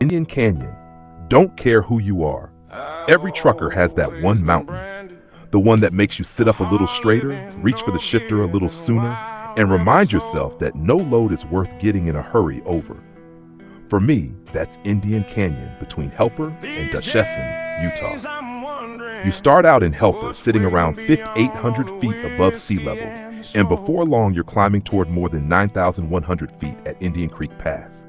Indian Canyon, don't care who you are. Every trucker has that one mountain. The one that makes you sit up a little straighter, reach for the shifter a little sooner, and remind yourself that no load is worth getting in a hurry over. For me, that's Indian Canyon between Helper and Duchesne, Utah. You start out in Helper, sitting around 800 feet above sea level, and before long you're climbing toward more than 9,100 feet at Indian Creek Pass.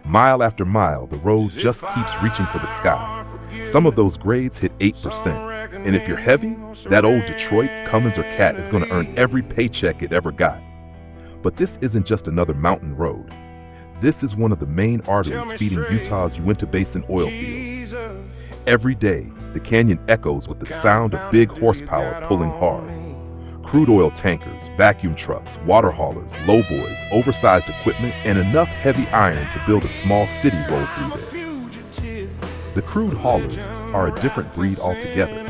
Mile after mile, the road just keeps reaching for the sky. Some of those grades hit 8%, and if you're heavy, that old Detroit, Cummins, or Cat is going to earn every paycheck it ever got. But this isn't just another mountain road. This is one of the main arteries feeding Utah's Uinta Basin oil fields. Every day, the canyon echoes with the sound of big horsepower pulling hard. Crude oil tankers, vacuum trucks, water haulers, lowboys, oversized equipment, and enough heavy iron to build a small city roll through there. The crude haulers are a different breed altogether.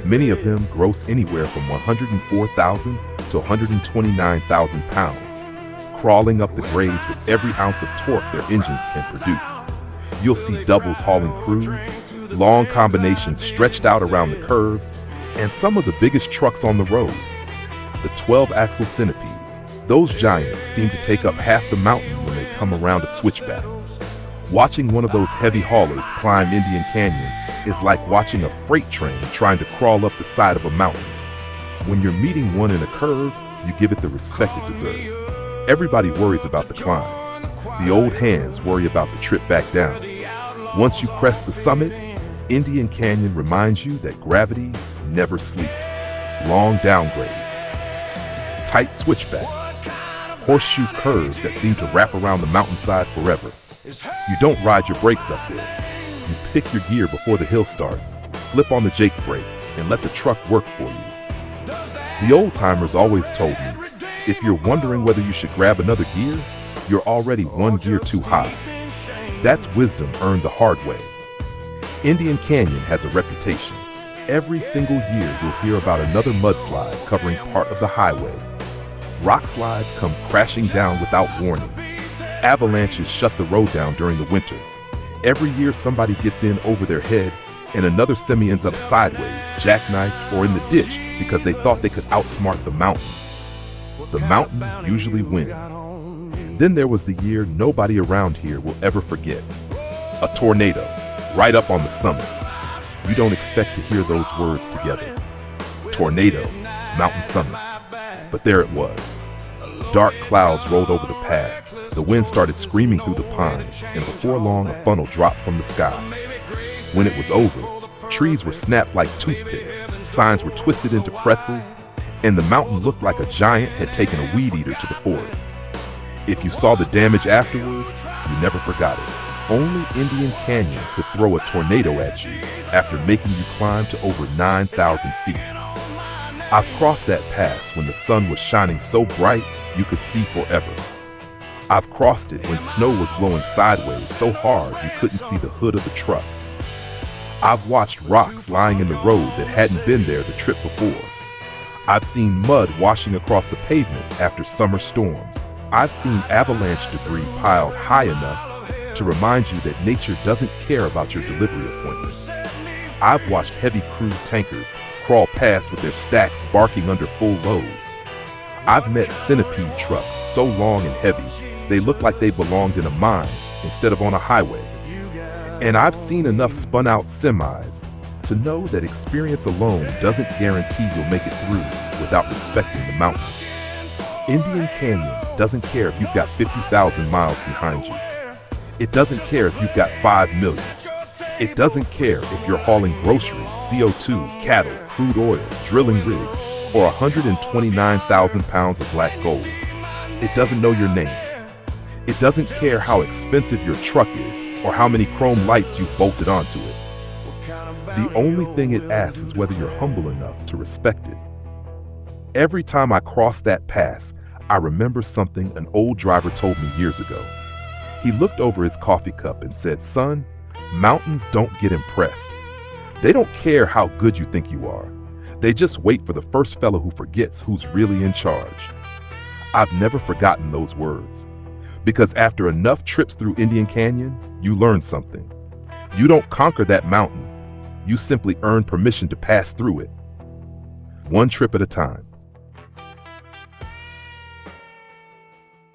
Many of them gross anywhere from 104,000 to 129,000 pounds, crawling up the grades with every ounce of torque their engines can produce. You'll see doubles hauling crude, long combinations stretched out around the curves, and some of the biggest trucks on the road. The 12-axle centipedes. Those giants seem to take up half the mountain when they come around a switchback. Watching one of those heavy haulers climb Indian Canyon is like watching a freight train trying to crawl up the side of a mountain. When you're meeting one in a curve, you give it the respect it deserves. Everybody worries about the climb. The old hands worry about the trip back down. Once you crest the summit, Indian Canyon reminds you that gravity never sleeps. Long downgrades, tight switchbacks, horseshoe curves that seem to wrap around the mountainside forever. You don't ride your brakes up there. You pick your gear before the hill starts, flip on the Jake brake, and let the truck work for you. The old-timers always told me, if you're wondering whether you should grab another gear, you're already one gear too high. That's wisdom earned the hard way. Indian Canyon has a reputation. Every single year you'll hear about another mudslide covering part of the highway. Rockslides come crashing down without warning. Avalanches shut the road down during the winter. Every year somebody gets in over their head and another semi ends up sideways, jackknifed, or in the ditch because they thought they could outsmart the mountain. The mountain usually wins. Then there was the year nobody around here will ever forget. A tornado, right up on the summit. You don't expect to hear those words together. Tornado, mountain summit. But there it was. Dark clouds rolled over the pass. The wind started screaming through the pines, and before long a funnel dropped from the sky. When it was over, trees were snapped like toothpicks, signs were twisted into pretzels, and the mountain looked like a giant had taken a weed eater to the forest. If you saw the damage afterwards, you never forgot it. Only Indian Canyon could throw a tornado at you after making you climb to over 9,000 feet. I've crossed that pass when the sun was shining so bright you could see forever. I've crossed it when snow was blowing sideways so hard you couldn't see the hood of the truck. I've watched rocks lying in the road that hadn't been there the trip before. I've seen mud washing across the pavement after summer storms. I've seen avalanche debris piled high enough to remind you that nature doesn't care about your delivery appointment. I've watched heavy crude tankers crawl past with their stacks barking under full load. I've met centipede trucks so long and heavy they look like they belonged in a mine instead of on a highway. And I've seen enough spun out semis to know that experience alone doesn't guarantee you'll make it through without respecting the mountain. Indian Canyon doesn't care if you've got 50,000 miles behind you. It doesn't care if you've got 5 million. It doesn't care if you're hauling groceries, CO2, cattle, crude oil, drilling rigs, or 129,000 pounds of black gold. It doesn't know your name. It doesn't care how expensive your truck is or how many chrome lights you've bolted onto it. The only thing it asks is whether you're humble enough to respect it. Every time I cross that pass, I remember something an old driver told me years ago. He looked over his coffee cup and said, "Son, mountains don't get impressed. They don't care how good you think you are. They just wait for the first fellow who forgets who's really in charge." I've never forgotten those words. Because after enough trips through Indian Canyon, you learn something. You don't conquer that mountain. You simply earn permission to pass through it, one trip at a time.